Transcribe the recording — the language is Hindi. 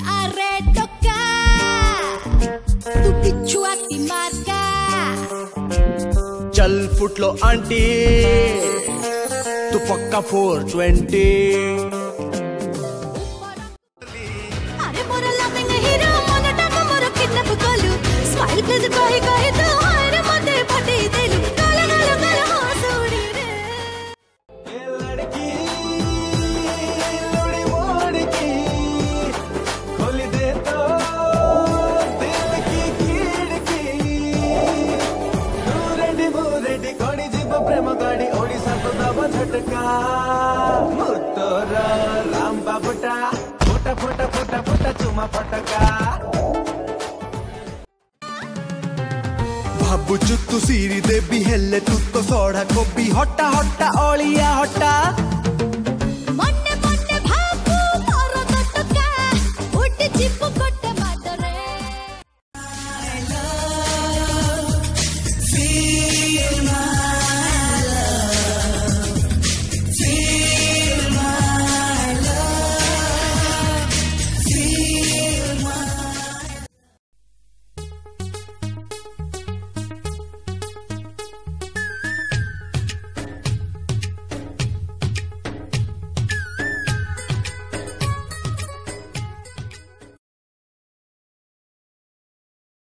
Jare toka, tu pichua की marca. चल फुटलो आंटी, तू पक्का 420. अरे मोरा loving hero, मोरा टाका मोरा kidnap कलू. Smile please कही कही तू हारे मते फटी देलू. काला काला काला हंसूड़ी रे. ये लड़की लोड़ी मोड़ की खोल दे तो दिल की खिड़की. रेडी कोड़ी जीव प्रेम गाड़ी ओडिशा तो दबा झटका. मुतोरा राम बाबुटा फोटा फोटा फोटा फोटा चुमा फटका. भाबुचु तू सीरी देवी हेले तू तो सोड़ा कोबी हटा हटा ओलिया हटा.